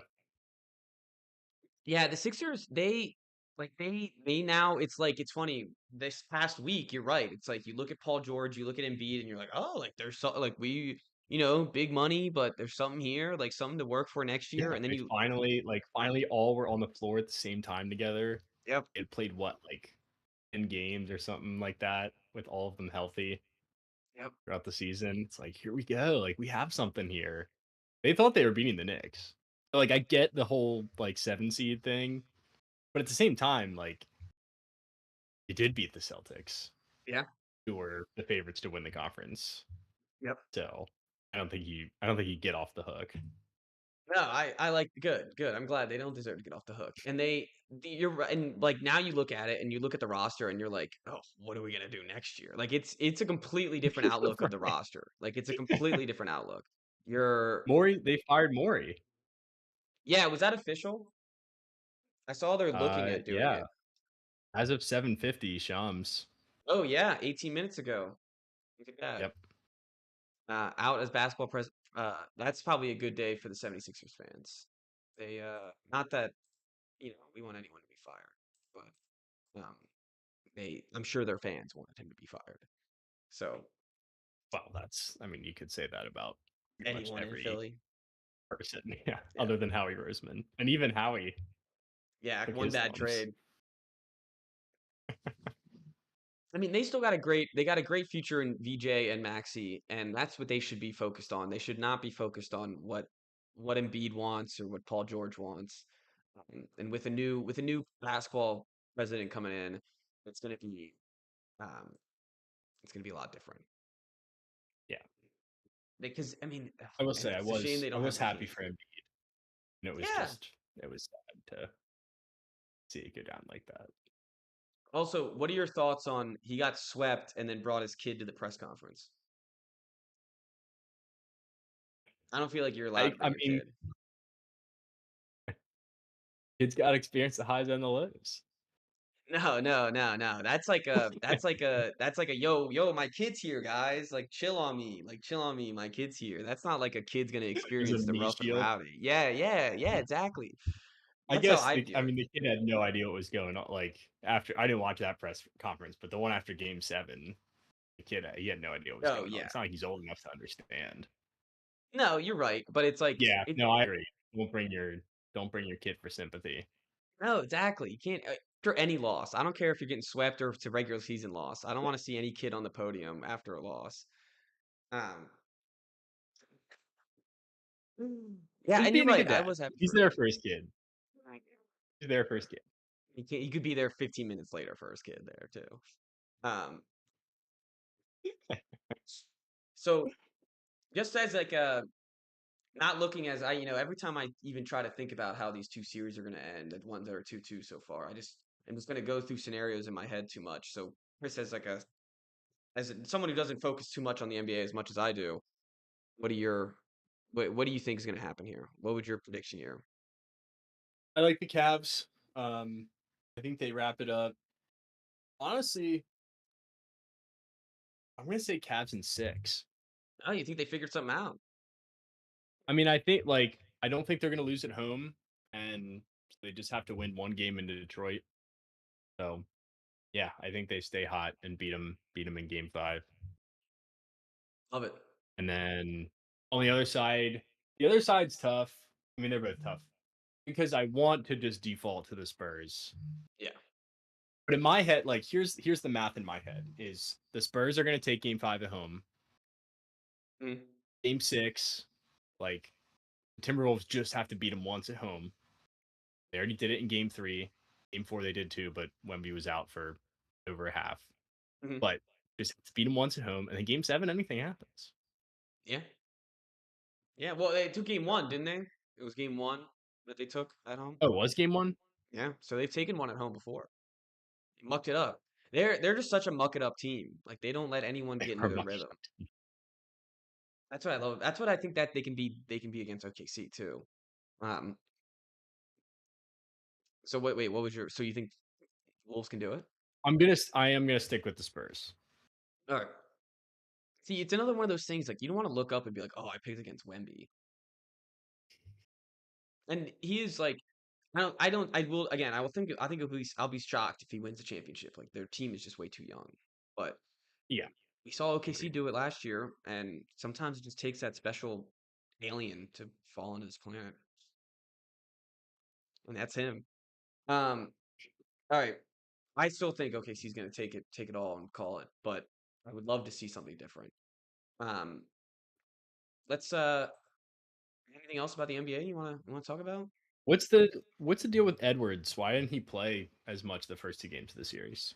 S1: yeah, the Sixers. They now. It's like it's funny. This past week, you're right. It's like you look at Paul George, you look at Embiid, and you're like, oh, like there's so like we. Big money, but there's something here, like something to work for next year.
S2: Yeah.
S1: And then
S2: They
S1: you
S2: finally all were on the floor at the same time together.
S1: Yep.
S2: It played what, like 10 games or something like that with all of them healthy
S1: Yep.
S2: throughout the season. It's like, here we go. Like we have something here. They thought they were beating the Knicks. So, like I get the whole like 7 seed thing, but at the same time, like you did beat the Celtics,
S1: Yeah.
S2: who were the favorites to win the conference.
S1: Yep.
S2: So I don't think you get off the hook.
S1: No, I like good. I'm glad they don't deserve to get off the hook. And you're right. And like now you look at it and you look at the roster and you're like, oh, what are we gonna do next year? Like it's a completely different outlook of the
S2: Right.
S1: roster. Like it's a completely different outlook. You're
S2: Maury, they fired Maury.
S1: Yeah, was that official? I saw they're looking at doing
S2: Yeah.
S1: it.
S2: As of 7:50, Shams.
S1: Oh yeah, 18 minutes ago. Look at that.
S2: Yep.
S1: Out as basketball pres that's probably a good day for the 76ers fans. They not that, we want anyone to be fired, but um I'm sure their fans wanted him to be fired. So
S2: Well, I mean, you could say that about pretty much
S1: anyone in
S2: every
S1: Philly,
S2: person, yeah,
S1: yeah,
S2: other than Howie Roseman. And even Howie
S1: yeah,
S2: took
S1: one
S2: his
S1: bad
S2: lumps.
S1: trade. I mean, they got a great future in VJ and Maxi, and that's what they should be focused on. They should not be focused on what Embiid wants or what Paul George wants. And with a new basketball president coming in, it's gonna be um, it's gonna be a lot different.
S2: Yeah.
S1: Because I mean,
S2: I will
S1: and
S2: say I
S1: it's a shame
S2: was
S1: they
S2: I
S1: don't have
S2: was happy
S1: Hakeem.
S2: for him, and
S1: Yeah.
S2: it was sad to see it go down like that.
S1: Also, what are your thoughts on he got swept and then brought his kid to the press conference? I don't feel like you're allowed
S2: I
S1: to
S2: I
S1: bring your
S2: mean,
S1: kid.
S2: kids got to experience the highs and the lows.
S1: No. That's like a yo, my kid's here, guys. Like chill on me, my kid's here. That's not like a kid's gonna
S2: It was a
S1: experience the
S2: knee
S1: rough and
S2: shield.
S1: rowdy. Yeah, exactly.
S2: I
S1: That's how
S2: guess
S1: I view it.
S2: the kid had no idea what was going on. Like after I didn't watch that press conference, but the one after Game 7, the kid he had no idea what was
S1: Oh
S2: going on.
S1: yeah.
S2: It's not like he's old enough to understand.
S1: No, you're right. But it's like
S2: Yeah,
S1: it
S2: no, I agree. Don't bring your kid for sympathy.
S1: no, exactly. You can't after any loss. I don't care if you're getting swept or if it's a regular season loss. I don't
S2: Yeah,
S1: want to see any kid on the podium after a loss. Um yeah,
S2: he's
S1: and you're
S2: being a
S1: right.
S2: good
S1: I
S2: dad.
S1: was happy
S2: He's
S1: for him.
S2: there for his kid. He's there for his kid.
S1: He could be there 15 minutes later for his kid there too. Um so just as like not looking as every time I even try to think about how these two series are going to end, the ones that are 2-2 so far, I'm just going to go through scenarios in my head too much. So Chris, as someone who doesn't focus too much on the NBA as much as I do, what are your what do you think is going to happen here? What would your prediction here?
S2: I like the Cavs. I think they wrap it up. Honestly, I'm gonna say Cavs in 6.
S1: Oh, you think they figured something out?
S2: I mean, I don't think they're gonna lose at home, and they just have to win one game into Detroit. So yeah, I think they stay hot and beat them in Game 5.
S1: Love it.
S2: And then on the other side, The other side's tough. I mean, they're both tough because I want to just default to the Spurs.
S1: Yeah.
S2: But in my head, like here's the math in my head is the Spurs are going to take game 5 at home.
S1: Mhm.
S2: Game 6, like the Timberwolves just have to beat them once at home. They already did it in game 3. Game 4 they did too, but Wemby was out for over a half.
S1: Mhm.
S2: But just have to beat them once at home, and then game 7 anything happens.
S1: Yeah. Yeah, well, they took game 1, didn't they? It was game 1 that they took at home.
S2: Oh, it was game 1?
S1: Yeah, so they've taken 1 at home before. They mucked it up. They're just such a muck it up team. Like, they don't let anyone
S2: They
S1: get into
S2: are
S1: their
S2: much.
S1: rhythm. That's what I love. That's what I think that they can be against OKC too. Um, so wait, what was your so you think Wolves can do it?
S2: I am gonna stick with the Spurs.
S1: All right. See, it's another one of those things like you don't want to look up and be like, "Oh, I picked against Wemby." And he is like I will again, I think I'll be shocked if he wins the championship. Like their team is just way too young. But
S2: Yeah,
S1: we saw OKC
S2: agreed.
S1: do it last year, and sometimes it just takes that special alien to fall into this planet. And that's him. Um, all right. I still think OKC's gonna take it all and call it, but I would love to see something different. Um, let's anything else about the NBA you wanna talk about?
S2: What's the deal with Edwards? Why didn't he play as much the first 2 games of the series?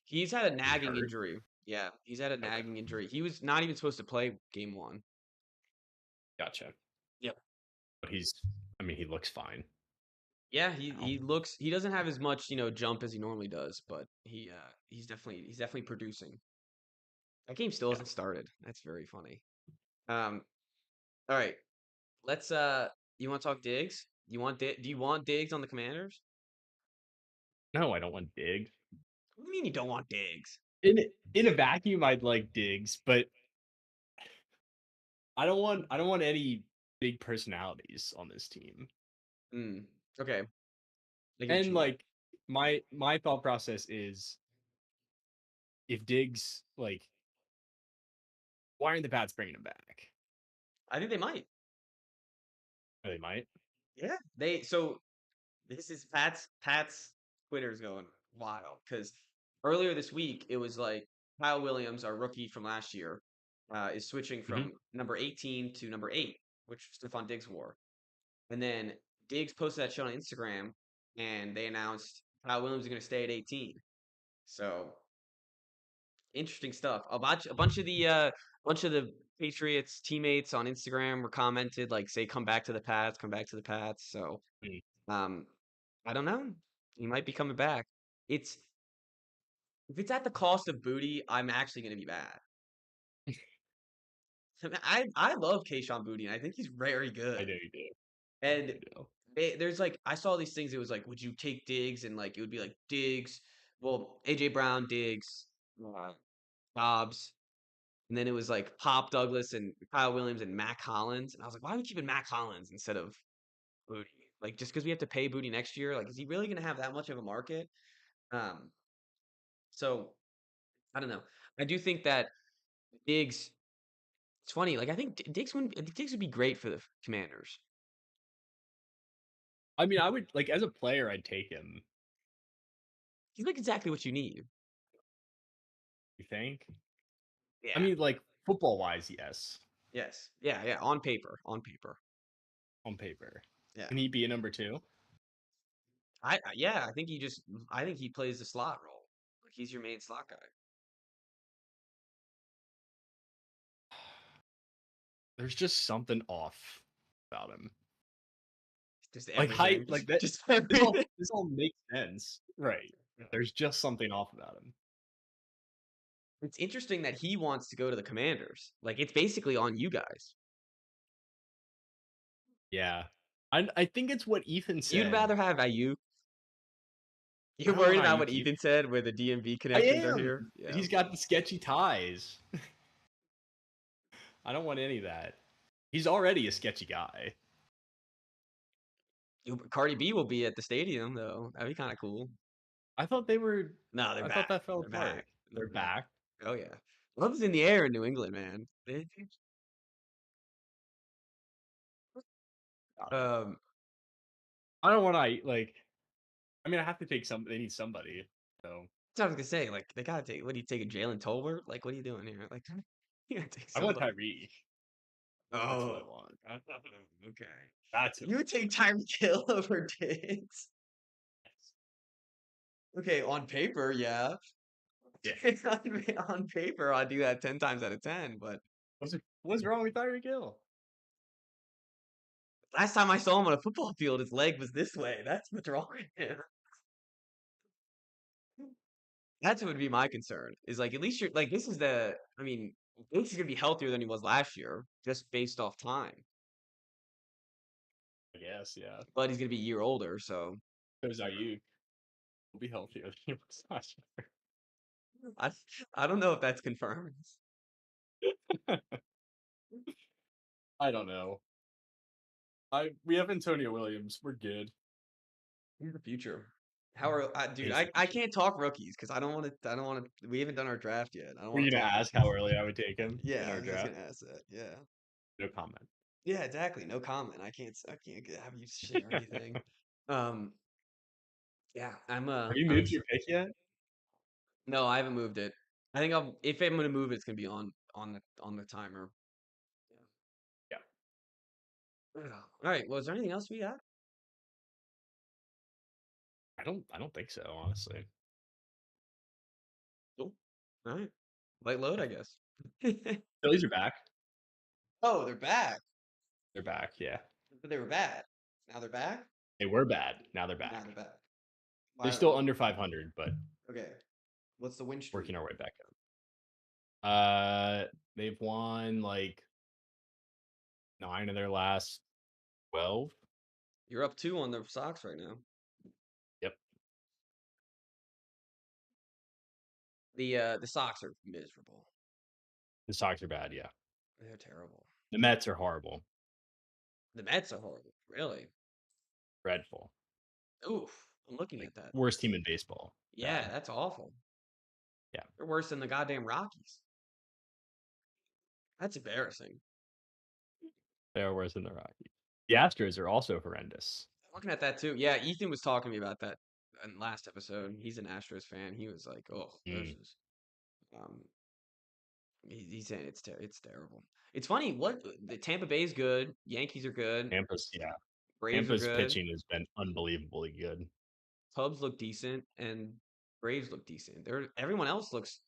S1: He's had a
S2: Was he
S1: nagging
S2: hurt?
S1: injury. Yeah, he's had a
S2: Okay,
S1: nagging injury. He was not even supposed to play game 1.
S2: gotcha.
S1: Yep.
S2: But I mean, he looks fine
S1: Yeah, he
S2: now.
S1: he looks he doesn't have as much, jump as he normally does, but he's definitely producing. That game still
S2: Yeah.
S1: hasn't started. That's very funny. Um, all right. Let's you want to talk Diggs? Do you want Diggs on the Commanders?
S2: No, I don't want Diggs.
S1: What do you mean you don't want Diggs?
S2: In a vacuum, I'd like Diggs, but I don't want any big personalities on this team.
S1: Mm, okay. I get what
S2: And
S1: you mean.
S2: like my thought process is if Diggs like why aren't the Pats bringing him back?
S1: I think they might.
S2: Or they might.
S1: Yeah. This is Pat's Twitter's going wild because earlier this week it was like Kyle Williams, our rookie from last year, is switching
S2: Hmm.
S1: from number 18 to number 8, which Stephon Diggs wore. And then Diggs posted that shit on Instagram, and they announced Kyle Williams is going to stay at 18. So interesting stuff. A bunch of the Patriots teammates on Instagram were commented like, "Say come back to the Pats, come back to the Pats." So um, I don't know. He might be coming back. It's if it's at the cost of Booty, I'm actually going to be bad. I love Kayshawn Booty, and I think he's very
S2: I
S1: good.
S2: know you do.
S1: And
S2: I do.
S1: there's like I saw these things. It was like, would you take Diggs? And like it would be like Diggs, well AJ Brown, Diggs, uh, Dobbs, and then it was like Pop Douglas and Kyle Williams and Mac Hollins. And I was like, why are we keeping Mac Hollins instead of Booty? Like just because we have to pay Booty next year, like is he really going to have that much of a market? Um, so I don't know. I do think that Diggs. It's funny. Like I think Diggs would be great for the Commanders.
S2: I mean, I would like as a player, I'd take him.
S1: He's like exactly what you need.
S2: You think? I
S1: Yeah.
S2: mean, like football wise, yes,
S1: Yes. Yeah. Yeah. On paper. On paper.
S2: on paper.
S1: Yeah.
S2: Can he be a number 2?
S1: Yeah. I think he plays the slot role. Like he's your main slot guy.
S2: There's just something off about him.
S1: Just
S2: Like height,
S1: everything.
S2: like that.
S1: Just everything.
S2: This all makes sense, right? There's just something off about him.
S1: It's interesting that he wants to go to the Commanders. Like it's basically on you guys.
S2: Yeah, I think it's what Ethan
S1: You'd
S2: said.
S1: rather have Ayuk.
S2: I
S1: You're
S2: don't want
S1: worried about what
S2: Ayuk
S1: Ethan
S2: either.
S1: said, where the DMV
S2: I
S1: connections are
S2: am.
S1: here. Yeah.
S2: He's got the sketchy ties. I don't want any of that. He's already a sketchy guy.
S1: Cardi B will be at the stadium though. That'd be kind of cool.
S2: I thought they were.
S1: No, they're
S2: I thought
S1: back.
S2: that fell
S1: They're back.
S2: apart.
S1: They're
S2: They're
S1: back.
S2: back.
S1: Oh yeah. Love's in the air in New England, man. Um,
S2: I don't want to like. I mean, I have to take some. They need somebody. So
S1: so I was gonna say, like, they gotta take. What are you taking, Jalen Tolbert? Like, what are you doing here? Like, you gotta take
S2: I want
S1: somebody.
S2: Tyreek. That's what I
S1: Oh,
S2: want.
S1: okay.
S2: That's
S1: You would take Tyreek Hill over Diggs. Okay, on paper, yeah.
S2: yeah.
S1: On paper, I'd do that 10 times out of 10, but
S2: What's wrong with Tyreek Hill?
S1: last time I saw him on a football field, his leg was this way. That's what's wrong with him. That's what would be my concern. Is like at least you're like this is the I mean, at least he's gonna be healthier than he was last year, just based off time.
S2: I guess, yeah.
S1: But he's gonna be a year older, so
S2: There's Ayuk. Will be healthier than he was last
S1: I I don't know if that's confirmed.
S2: year. I don't know. We have Antonio Williams. We're good.
S1: He's the future. How are dude?
S2: He's the
S1: I
S2: future.
S1: can't talk rookies because I don't want to. I don't want to. We haven't done our draft yet. I don't
S2: Were
S1: want
S2: you
S1: to
S2: gonna
S1: talk
S2: ask
S1: rookies.
S2: how early I would take him in
S1: Yeah, I
S2: our
S1: was just
S2: draft?
S1: gonna ask that. Yeah,
S2: No comment.
S1: yeah, exactly. No comment. I can't have you share anything. Um, yeah,
S2: Have you
S1: I'm
S2: moved your
S1: excited.
S2: pick yet?
S1: No, I haven't moved it. I think I'll if I'm gonna move it, it's gonna be on the timer.
S2: Yeah.
S1: Yeah. All right. Well, is there anything else we got?
S2: I don't think so, honestly.
S1: Cool. All right. Light load, I guess.
S2: Phillies are back.
S1: Oh, they're back.
S2: They're back, yeah.
S1: But they were bad. Now they're back.
S2: They were bad. Now they're
S1: Now
S2: back.
S1: they're back.
S2: They're
S1: Why?
S2: still under 500, but
S1: Okay. What's the win streak?
S2: working our way back up. They've won like 9 of their last 12.
S1: You're up 2 on the Sox right now.
S2: Yep.
S1: The Sox are miserable.
S2: The Sox are bad, yeah.
S1: They're terrible.
S2: The Mets are horrible.
S1: The Mets are horrible. Really?
S2: Dreadful.
S1: Oof. I'm looking
S2: Like
S1: at that.
S2: worst team in baseball.
S1: Yeah,
S2: Bad.
S1: that's awful.
S2: Yeah.
S1: They're worse than the goddamn Rockies. That's embarrassing.
S2: They are worse than the Rockies. The Astros are also horrendous.
S1: Looking at that too. Yeah, Ethan was talking to me about that in last episode. He's an Astros fan. He was like, "Oh, this
S2: Mm.
S1: is." Um, he's saying it's terrible. It's funny. What the Tampa Bay's good. Yankees are good.
S2: Yeah.
S1: Braves are
S2: Tampa's
S1: good.
S2: pitching has been unbelievably good.
S1: Cubs look decent, and Braves look decent. Everyone else looks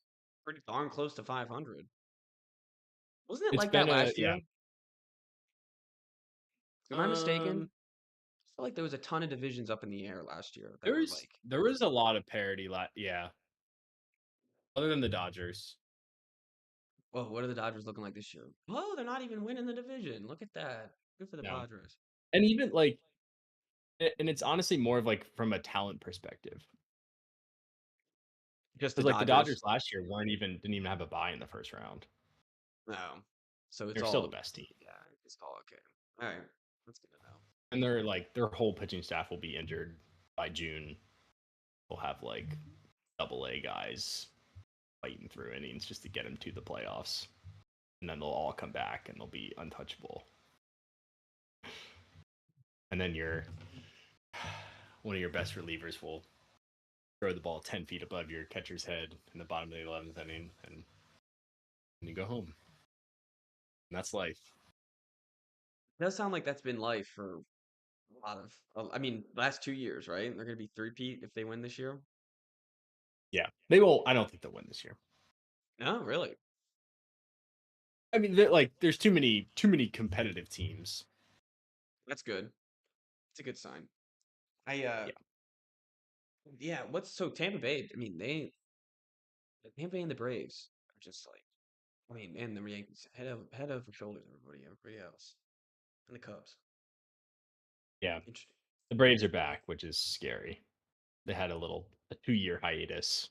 S1: pretty darn close to 500. Wasn't it
S2: It's
S1: like
S2: been
S1: that
S2: a
S1: last
S2: yeah.
S1: year? Am I mistaken?
S2: Um
S1: I feel like there was a ton of divisions up in the air last year that were
S2: there's
S1: like,
S2: there was a lot of parity yeah. Other than the Dodgers.
S1: "Well, what are the Dodgers looking like this year?" Oh, they're not even winning the division. Look at that. Good for the
S2: No.
S1: Padres.
S2: And even like and it's honestly more of like from a talent perspective.
S1: Just the
S2: Because like the
S1: Dodgers.
S2: Dodgers last year didn't even have a bye in the first round.
S1: No. So it's
S2: They're still the
S1: all,
S2: best team.
S1: yeah, it's all okay. All right. That's good to know.
S2: And they're like their whole pitching staff will be injured by June. We'll have like double A guys fighting through innings just to get them to the playoffs. And then they'll all come back and they'll be untouchable. And then one of your best relievers will throw the ball 10 feet above your catcher's head in the bottom of the 11th inning, and you go home. And that's life.
S1: It does sound like that's been life for a lot of, I mean, last 2 years, right? They're going to be three-peat if they win this year.
S2: Yeah, they will. I don't think they'll win this year.
S1: No, really.
S2: I mean, there's too many competitive teams.
S1: That's good. It's a good sign. I
S2: Yeah,
S1: yeah, what's so Tampa Bay? I mean, the Tampa Bay and the Braves are just like, I mean, and the Yankees head over shoulders everybody else, and the Cubs.
S2: yeah.
S1: Interesting.
S2: The Braves are back, which is scary. They had a 2-year hiatus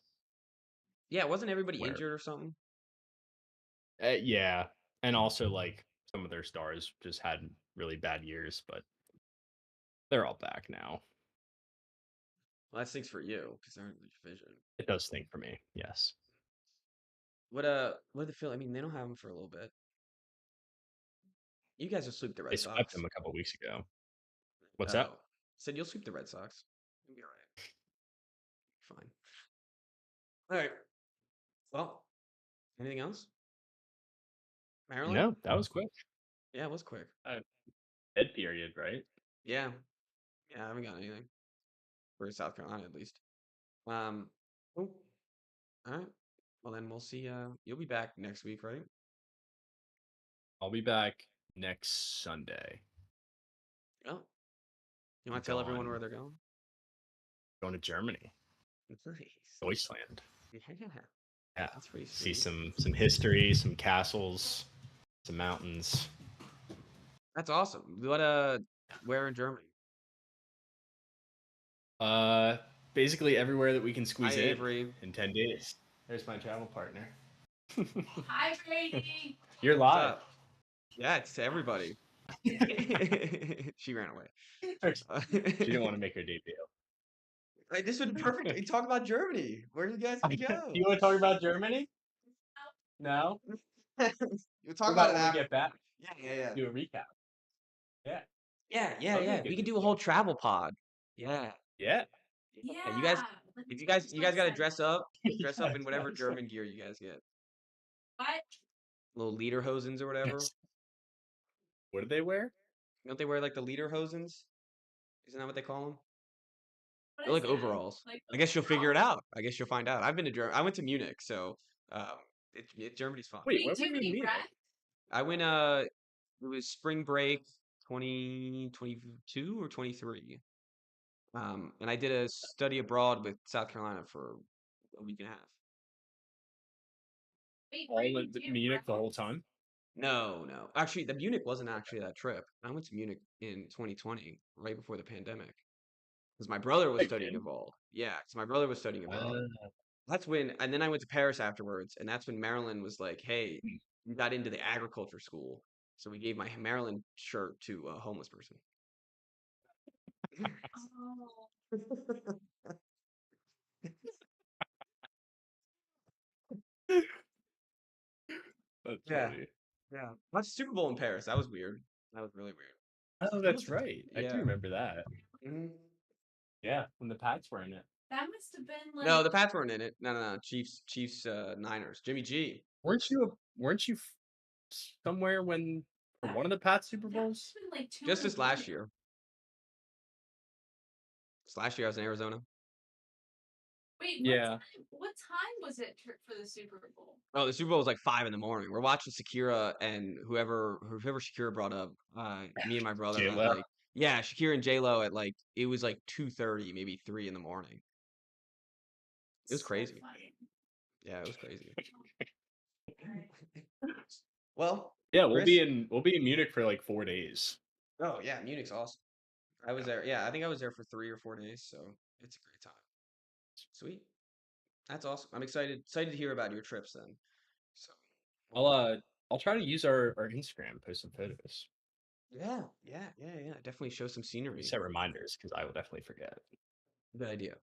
S1: Yeah, wasn't everybody
S2: where,
S1: injured or something?
S2: yeah, and also like some of their stars just had really bad years, but they're all back now.
S1: Well, that stinks for you because they're in the division.
S2: It does stink for me, yes.
S1: What do they feel? I mean, they don't have them for a little bit. You guys will sweep the
S2: They
S1: Red
S2: swept
S1: Sox.
S2: them a couple weeks ago. What's
S1: Oh,
S2: up?
S1: said you'll sweep the Red Sox. You'll be all right. Fine. All right. Well, anything else? Maryland?
S2: No, that was quick.
S1: Yeah, it was quick.
S2: Dead period, right?
S1: Yeah. Yeah, I haven't got anything for South Carolina at least. Cool. All right. Well, then we'll see. You'll be back next week, right?
S2: I'll be back next Sunday.
S1: Oh, you want
S2: I'm
S1: to tell everyone where
S2: gone
S1: they're going?
S2: going to Germany,
S1: Nice.
S2: Deutschland.
S1: Yeah,
S2: Yeah.
S1: that's pretty
S2: See
S1: sweet.
S2: some history, some castles, some mountains.
S1: That's awesome. Where in Germany?
S2: Basically everywhere that we can
S1: Hi,
S2: squeeze
S1: Avery.
S2: in 10 days. There's my travel partner.
S3: Hi, Brady.
S2: You're
S1: What's
S2: live.
S1: up? Yeah, it's to everybody. She ran away.
S2: She didn't want to make her debut.
S1: Like, this would be perfect. We talk about Germany. Where are you guys gonna go?
S2: You want to talk about Germany? No?
S1: We'll talk
S2: What
S1: about
S2: about
S1: it
S2: when we
S1: after.
S2: get back?
S1: Yeah.
S2: Do a recap. Yeah.
S1: Yeah. We could do a whole travel pod. Yeah.
S2: Yeah.
S1: Yeah, you guys, if you guys gotta dress up in whatever
S2: Yes.
S1: German gear you guys get.
S3: What?
S1: Little lederhosens or whatever.
S2: Yes. What do they wear?
S1: Don't they wear like the lederhosens? Isn't that what they call them?
S3: What
S1: They're
S3: is
S1: like
S3: that?
S1: overalls.
S3: Like
S1: I guess you'll figure it
S3: overalls?
S1: out. I guess you'll find out. I've been to Germany. I went to Munich, so um, Germany's fun.
S2: Wait,
S3: Wait,
S2: where
S3: do
S2: were
S3: you
S2: you
S3: have
S2: in
S3: any
S2: Munich?
S3: bread?
S1: I went it was spring break 2022 or 23. And I did a study abroad with South Carolina for a week and a half.
S3: Wait,
S2: All
S3: Brady,
S2: in
S3: do you have
S2: Munich the
S3: bread?
S2: whole time?
S1: No. Actually, the Munich wasn't actually that trip. I went to Munich in 2020, right before the pandemic, because my brother was studying
S2: Again?
S1: abroad. Yeah, because my brother was studying abroad.
S2: Uh,
S1: That's when, and then I went to Paris afterwards, and that's when Maryland was like, "Hey, you got into the agriculture school," so we gave my Maryland shirt to a homeless person.
S3: Oh.
S2: That's
S1: Yeah,
S2: funny.
S1: yeah. Watch Super Bowl in Paris. That was weird. That was really weird.
S2: Oh,
S1: When was
S2: that's right. I do
S1: Yeah.
S2: remember that.
S1: Mhm.
S2: Yeah, when the Pats were in it.
S3: That must have been like.
S1: No, the Pats weren't in it. No. Chiefs, Niners. Jimmy G.
S2: Weren't you somewhere when for one of the Pats Super
S3: That
S2: Bowls?
S3: must have been like 2
S1: Just
S3: in
S1: this
S3: the
S1: last
S3: morning.
S1: year. This last year I was in Arizona.
S3: Wait,
S2: Yeah.
S3: what time was it for the Super Bowl?
S1: Oh, the Super Bowl was like 5 in the morning. We're watching Shakira and whoever Shakira brought up. Me and my brother at
S2: J-Lo.
S1: like Shakira and J Lo at like it was like 2:30, maybe 3 in the morning. It was
S3: So
S1: crazy.
S3: funny.
S1: Yeah, it was crazy.
S3: Alright.
S1: Well,
S2: Yeah,
S1: Chris.
S2: we'll be in Munich for like 4 days.
S1: Oh yeah, Munich's awesome. I was there. Yeah, I think I was there for 3 or 4 days, so it's a great time. Sweet. That's awesome. I'm excited to hear about your trips then. So
S2: I'll try to use our Instagram, post some photos.
S1: yeah. Definitely show some scenery.
S2: Set reminders because I will definitely forget.
S1: Good idea.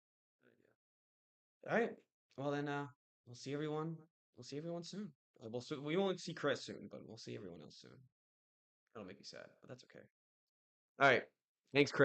S1: All right. Well then, we'll see everyone. We'll see everyone soon. We won't see Chris soon, but we'll see everyone else soon. That'll make me sad, but that's okay. All right. Thanks, Chris.